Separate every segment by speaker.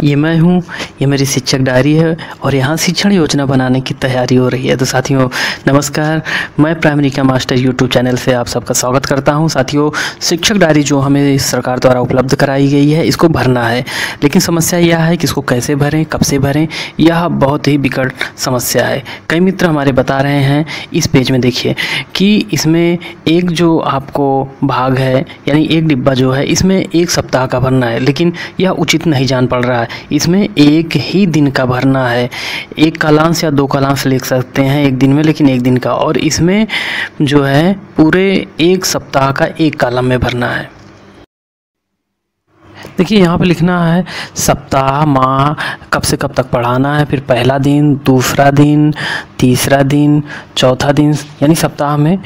Speaker 1: ये मैं हूँ, ये मेरी शिक्षक डायरी है और यहाँ शिक्षण योजना बनाने की तैयारी हो रही है। तो साथियों नमस्कार, मैं प्राइमरी का मास्टर यूट्यूब चैनल से आप सबका स्वागत करता हूँ। साथियों शिक्षक डायरी जो हमें सरकार द्वारा उपलब्ध कराई गई है, इसको भरना है, लेकिन समस्या यह है कि इसको कैसे भरें, कब से भरें, यह बहुत ही विकट समस्या है। कई मित्र हमारे बता रहे हैं, इस पेज में देखिए कि इसमें एक जो आपको भाग है यानी एक डिब्बा जो है इसमें एक सप्ताह का भरना है, लेकिन यह उचित नहीं जान पड़ रहा है। इसमें एक ही दिन का भरना है, एक कालांश या दो कालांश लिख सकते हैं एक दिन में, लेकिन एक दिन का, और इसमें जो है पूरे एक सप्ताह का एक कॉलम में भरना है। देखिए यहाँ पे लिखना है सप्ताह, माह, कब से कब तक पढ़ाना है, फिर पहला दिन, दूसरा दिन, तीसरा दिन, चौथा दिन, यानी सप्ताह में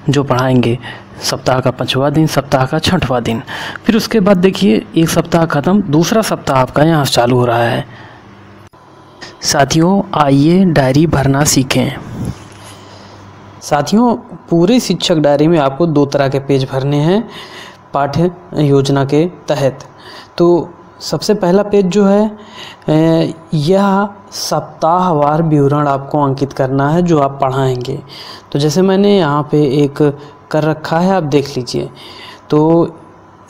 Speaker 1: जो पढ़ाएंगे, सप्ताह का 5वां दिन, सप्ताह का 6वां दिन। फिर उसके बाद देखिए एक सप्ताह ख़त्म, दूसरा सप्ताह आपका यहाँ चालू हो रहा है। साथियों आइए डायरी भरना सीखें। साथियों पूरे शिक्षक डायरी में आपको 2 तरह के पेज भरने हैं पाठ्य योजना के तहत। तो सबसे पहला पेज जो है यह सप्ताहवार विवरण आपको अंकित करना है जो आप पढ़ाएंगे। तो जैसे मैंने यहाँ पे एक कर रखा है, आप देख लीजिए। तो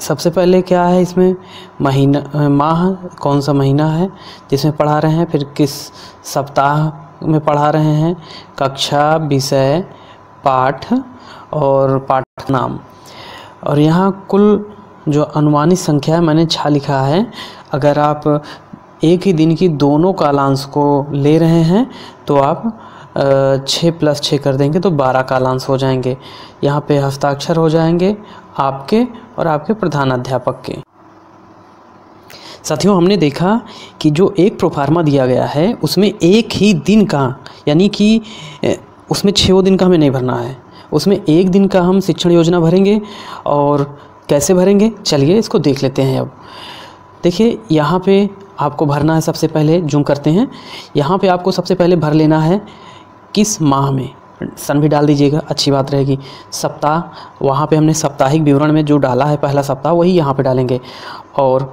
Speaker 1: सबसे पहले क्या है इसमें महीना, माह, कौन सा महीना है जिसमें पढ़ा रहे हैं, फिर किस सप्ताह में पढ़ा रहे हैं, कक्षा, विषय, पाठ और पाठ नाम, और यहाँ कुल जो अनुमानित संख्या है मैंने 6 लिखा है। अगर आप एक ही दिन की दोनों कालांश को ले रहे हैं तो आप 6 + 6 कर देंगे तो 12 कालांश हो जाएंगे। यहाँ पे हस्ताक्षर हो जाएंगे आपके और आपके प्रधानाध्यापक के। साथियों हमने देखा कि जो एक प्रोफार्मा दिया गया है उसमें एक ही दिन का, यानी कि उसमें 6 दिन का हमें नहीं भरना है, उसमें एक दिन का हम शिक्षण योजना भरेंगे। और कैसे भरेंगे चलिए इसको देख लेते हैं। अब देखिए यहाँ पे आपको भरना है, सबसे पहले जूम करते हैं, यहाँ पे आपको सबसे पहले भर लेना है किस माह में, सन भी डाल दीजिएगा, अच्छी बात रहेगी। सप्ताह, वहाँ पे हमने साप्ताहिक विवरण में जो डाला है पहला सप्ताह वही यहाँ पे डालेंगे, और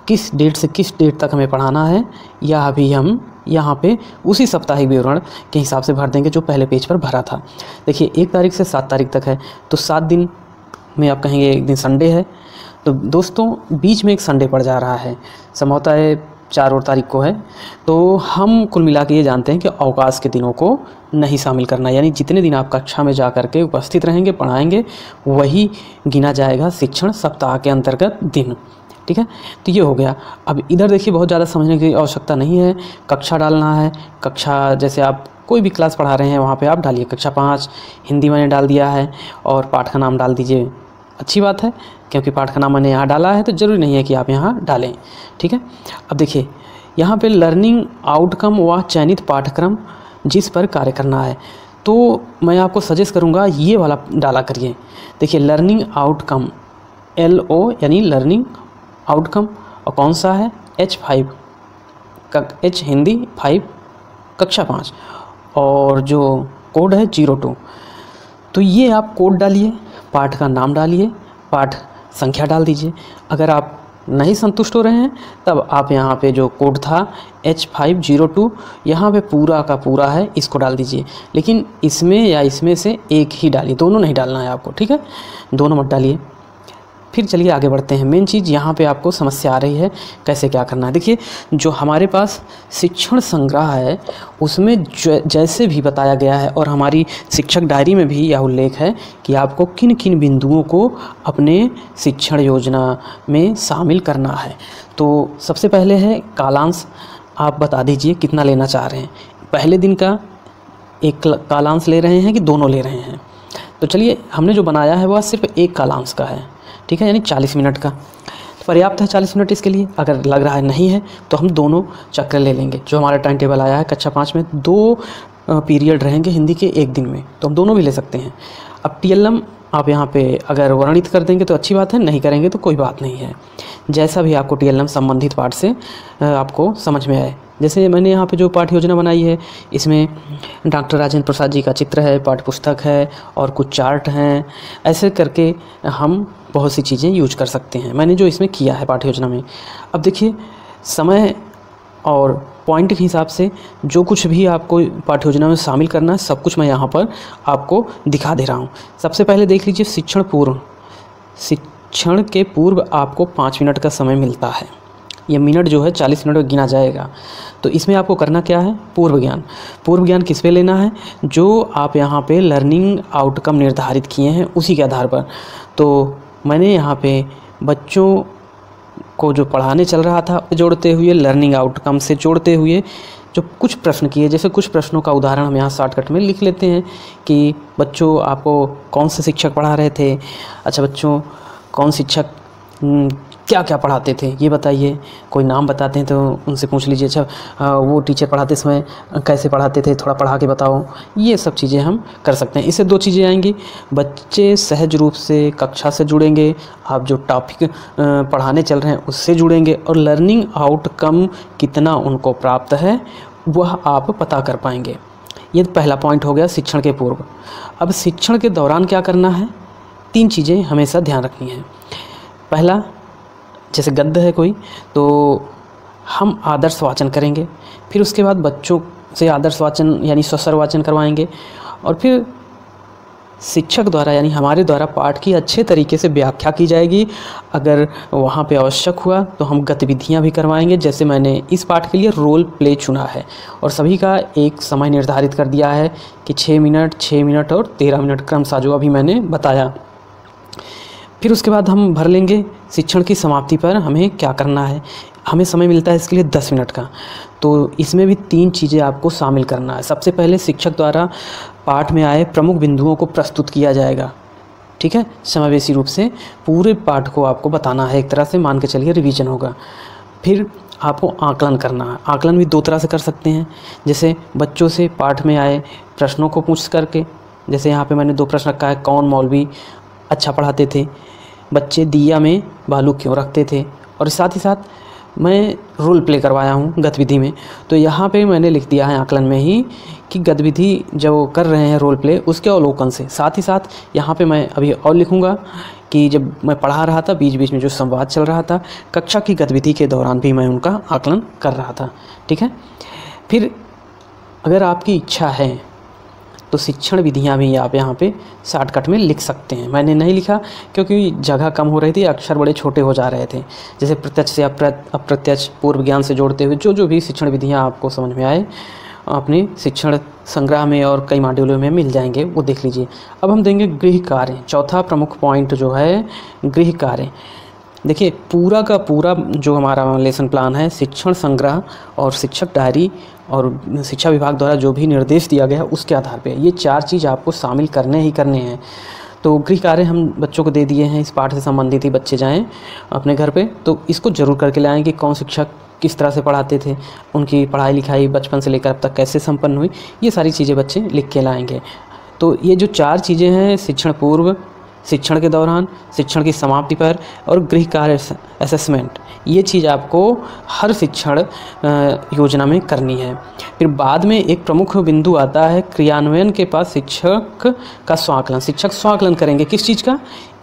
Speaker 1: किस डेट से किस डेट तक हमें पढ़ाना है यह भी हम यहाँ पे उसी साप्ताहिक विवरण के हिसाब से भर देंगे जो पहले पेज पर भरा था। देखिए 1 तारीख से 7 तारीख तक है, तो 7 दिन में आप कहेंगे एक दिन संडे है, तो दोस्तों बीच में एक संडे पड़ जा रहा है, संभवतः 4 और तारीख को है। तो हम कुल मिला के ये जानते हैं कि अवकाश के दिनों को नहीं शामिल करना, यानी जितने दिन आप कक्षा में जा कर के उपस्थित रहेंगे, पढ़ाएंगे, वही गिना जाएगा शिक्षण सप्ताह के अंतर्गत दिन। ठीक है, तो ये हो गया। अब इधर देखिए बहुत ज़्यादा समझने की आवश्यकता नहीं है, कक्षा डालना है, कक्षा जैसे आप कोई भी क्लास पढ़ा रहे हैं वहाँ पे आप डालिए कक्षा 5, हिंदी मैंने डाल दिया है, और पाठ का नाम डाल दीजिए। अच्छी बात है, क्योंकि पाठ का नाम मैंने यहाँ डाला है तो ज़रूरी नहीं है कि आप यहाँ डालें। ठीक है, अब देखिए यहाँ पे लर्निंग आउटकम व चयनित पाठ्यक्रम जिस पर कार्य करना है, तो मैं आपको सजेस्ट करूँगा ये वाला डाला करिए। देखिए लर्निंग आउटकम, LO यानी लर्निंग आउटकम, और कौन सा है H5, H हिंदी 5, कक्षा 5, और जो कोड है 02। तो ये आप कोड डालिए, पाठ का नाम डालिए, पाठ संख्या डाल दीजिए। अगर आप नहीं संतुष्ट हो रहे हैं तब आप यहाँ पे जो कोड था H502 यहाँ पे पूरा का पूरा है, इसको डाल दीजिए, लेकिन इसमें या इसमें से एक ही डालिए, दोनों नहीं डालना है आपको। ठीक है, दोनों मत डालिए। फिर चलिए आगे बढ़ते हैं। मेन चीज़ यहाँ पे आपको समस्या आ रही है कैसे क्या करना है। देखिए जो हमारे पास शिक्षण संग्रह है उसमें जैसे भी बताया गया है, और हमारी शिक्षक डायरी में भी यह उल्लेख है कि आपको किन किन बिंदुओं को अपने शिक्षण योजना में शामिल करना है। तो सबसे पहले है कालांश, आप बता दीजिए कितना लेना चाह रहे हैं, पहले दिन का एक कालांश ले रहे हैं कि दोनों ले रहे हैं। तो चलिए हमने जो बनाया है वह सिर्फ एक कालांश का है, ठीक है, यानी 40 मिनट का पर्याप्त है 40 मिनट इसके लिए। अगर लग रहा है नहीं है तो हम दोनों चक्र ले लेंगे। जो हमारा टाइम टेबल आया है कक्षा 5 में 2 पीरियड रहेंगे हिंदी के एक दिन में, तो हम दोनों भी ले सकते हैं। अब TLM आप यहाँ पे अगर वर्णित कर देंगे तो अच्छी बात है, नहीं करेंगे तो कोई बात नहीं है, जैसा भी आपको TLM संबंधित पाठ से आपको समझ में आए। जैसे मैंने यहाँ पे जो पाठ्य योजना बनाई है इसमें डॉक्टर राजेंद्र प्रसाद जी का चित्र है, पाठ्य पुस्तक है और कुछ चार्ट हैं, ऐसे करके हम बहुत सी चीज़ें यूज कर सकते हैं। मैंने जो इसमें किया है पाठ्य योजना में। अब देखिए समय और पॉइंट के हिसाब से जो कुछ भी आपको पाठ्य योजना में शामिल करना है सब कुछ मैं यहाँ पर आपको दिखा दे रहा हूँ। सबसे पहले देख लीजिए शिक्षण पूर्व। शिक्षण के पूर्व आपको 5 मिनट का समय मिलता है। ये मिनट जो है 40 मिनट में गिना जाएगा। तो इसमें आपको करना क्या है, पूर्व ज्ञान। पूर्व ज्ञान किस पे लेना है, जो आप यहाँ पे लर्निंग आउटकम निर्धारित किए हैं उसी के आधार पर। तो मैंने यहाँ पे बच्चों को जो पढ़ाने चल रहा था जोड़ते हुए, लर्निंग आउटकम से जोड़ते हुए जो कुछ प्रश्न किए, जैसे कुछ प्रश्नों का उदाहरण हम यहाँ शॉर्टकट में लिख लेते हैं कि बच्चों आपको कौन से शिक्षक पढ़ा रहे थे। अच्छा बच्चों, कौन शिक्षक क्या क्या पढ़ाते थे ये बताइए। कोई नाम बताते हैं तो उनसे पूछ लीजिए, अच्छा वो टीचर पढ़ाते समय कैसे पढ़ाते थे, थोड़ा पढ़ा के बताओ। ये सब चीज़ें हम कर सकते हैं। इससे 2 चीज़ें आएंगी, बच्चे सहज रूप से कक्षा से जुड़ेंगे, आप जो टॉपिक पढ़ाने चल रहे हैं उससे जुड़ेंगे, और लर्निंग आउटकम कितना उनको प्राप्त है वह आप पता कर पाएंगे। ये पहला पॉइंट हो गया शिक्षण के पूर्व। अब शिक्षण के दौरान क्या करना है, 3 चीज़ें हमेशा ध्यान रखनी है। पहला, जैसे गद्य है कोई तो हम आदर्श वाचन करेंगे, फिर उसके बाद बच्चों से आदर्श वाचन यानी स्वस्वर वाचन करवाएंगे, और फिर शिक्षक द्वारा यानी हमारे द्वारा पाठ की अच्छे तरीके से व्याख्या की जाएगी। अगर वहाँ पे आवश्यक हुआ तो हम गतिविधियाँ भी करवाएंगे। जैसे मैंने इस पाठ के लिए रोल प्ले चुना है और सभी का एक समय निर्धारित कर दिया है कि 6 मिनट, 6 मिनट और 13 मिनट क्रमशः जो अभी मैंने बताया। फिर उसके बाद हम भर लेंगे शिक्षण की समाप्ति पर हमें क्या करना है। हमें समय मिलता है इसके लिए 10 मिनट का, तो इसमें भी 3 चीज़ें आपको शामिल करना है। सबसे पहले शिक्षक द्वारा पाठ में आए प्रमुख बिंदुओं को प्रस्तुत किया जाएगा, ठीक है। समावेशी रूप से पूरे पाठ को आपको बताना है, एक तरह से मान के चलिए रिवीजन होगा। फिर आपको आकलन करना है। आकलन भी 2 तरह से कर सकते हैं, जैसे बच्चों से पाठ में आए प्रश्नों को पूछ करके, जैसे यहाँ पे मैंने 2 प्रश्न रखा है, कौन मौलवी अच्छा पढ़ाते थे, बच्चे दिया में बालू क्यों रखते थे, और साथ ही साथ मैं रोल प्ले करवाया हूँ गतिविधि में। तो यहाँ पे मैंने लिख दिया है आकलन में ही कि गतिविधि जो कर रहे हैं रोल प्ले उसके अवलोकन से। साथ ही साथ यहाँ पे मैं अभी और लिखूँगा कि जब मैं पढ़ा रहा था बीच बीच में जो संवाद चल रहा था कक्षा की गतिविधि के दौरान भी मैं उनका आकलन कर रहा था, ठीक है। फिर अगर आपकी इच्छा है तो शिक्षण विधियाँ भी आप यहाँ पे शॉर्टकट में लिख सकते हैं। मैंने नहीं लिखा क्योंकि जगह कम हो रही थी, अक्षर बड़े छोटे हो जा रहे थे। जैसे प्रत्यक्ष से अप्रत्यक्ष, पूर्व ज्ञान से जोड़ते हुए जो भी शिक्षण विधियाँ आपको समझ में आए अपने शिक्षण संग्रह में और कई मॉड्यूलों में मिल जाएंगे, वो देख लीजिए। अब हम देंगे गृह कार्य। चौथा प्रमुख पॉइंट जो है गृह कार्य। देखिए पूरा का पूरा जो हमारा लेसन प्लान है शिक्षण संग्रह और शिक्षक डायरी और शिक्षा विभाग द्वारा जो भी निर्देश दिया गया है उसके आधार पे ये 4 चीज़ आपको शामिल करने ही करने हैं। तो गृह कार्य हम बच्चों को दे दिए हैं, इस पाठ से संबंधित ही बच्चे जाएं अपने घर पे, तो इसको ज़रूर करके लाएँ कि कौन शिक्षक किस तरह से पढ़ाते थे, उनकी पढ़ाई लिखाई बचपन से लेकर अब तक कैसे संपन्न हुई, ये सारी चीज़ें बच्चे लिख के लाएँगे। तो ये जो 4 चीज़ें हैं, शिक्षण पूर्व, शिक्षण के दौरान, शिक्षण की समाप्ति पर और गृह कार्य असेसमेंट, ये चीज़ आपको हर शिक्षण योजना में करनी है। फिर बाद में एक प्रमुख बिंदु आता है क्रियान्वयन के पास शिक्षक का स्वाकलन। शिक्षक स्वाकलन करेंगे किस चीज़ का,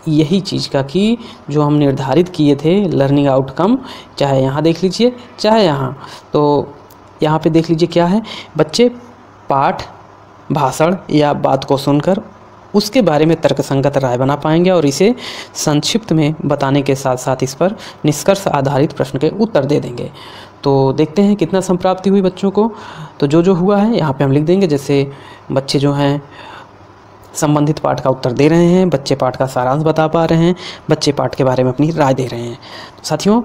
Speaker 1: यही चीज़ का कि जो हम निर्धारित किए थे लर्निंग आउटकम, चाहे यहाँ देख लीजिए चाहे यहाँ। तो यहाँ पे देख लीजिए क्या है, बच्चे पाठ, भाषण या बात को सुनकर उसके बारे में तर्कसंगत राय बना पाएंगे और इसे संक्षिप्त में बताने के साथ साथ इस पर निष्कर्ष आधारित प्रश्न के उत्तर दे देंगे। तो देखते हैं कितना संप्राप्ति हुई बच्चों को। तो जो हुआ है यहाँ पे हम लिख देंगे, जैसे बच्चे जो हैं संबंधित पाठ का उत्तर दे रहे हैं, बच्चे पाठ का सारांश बता पा रहे हैं, बच्चे पाठ के बारे में अपनी राय दे रहे हैं। तो साथियों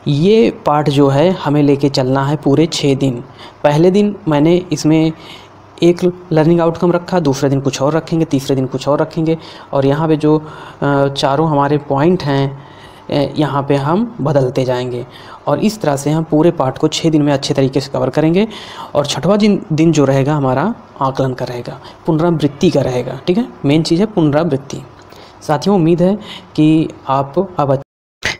Speaker 1: ये पाठ जो है हमें लेके चलना है पूरे 6 दिन। पहले दिन मैंने इसमें एक लर्निंग आउटकम रखा, दूसरे दिन कुछ और रखेंगे, तीसरे दिन कुछ और रखेंगे, और यहाँ पे जो 4 हमारे पॉइंट हैं यहाँ पे हम बदलते जाएंगे और इस तरह से हम पूरे पाठ को 6 दिन में अच्छे तरीके से कवर करेंगे। और 6वां दिन जो रहेगा हमारा आकलन का रहेगा, पुनरावृत्ति का रहेगा, ठीक है। मेन चीज़ है पुनरावृत्ति। साथियों उम्मीद है कि आप अब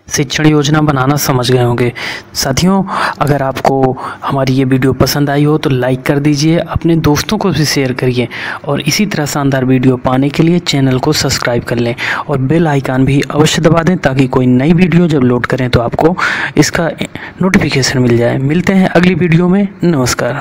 Speaker 1: शिक्षण योजना बनाना समझ गए होंगे। साथियों, अगर आपको हमारी ये वीडियो पसंद आई हो तो लाइक कर दीजिए, अपने दोस्तों को भी शेयर करिए और इसी तरह शानदार वीडियो पाने के लिए चैनल को सब्सक्राइब कर लें और बेल आइकन भी अवश्य दबा दें ताकि कोई नई वीडियो जब लोड करें तो आपको इसका नोटिफिकेशन मिल जाए। मिलते हैं अगली वीडियो में। नमस्कार।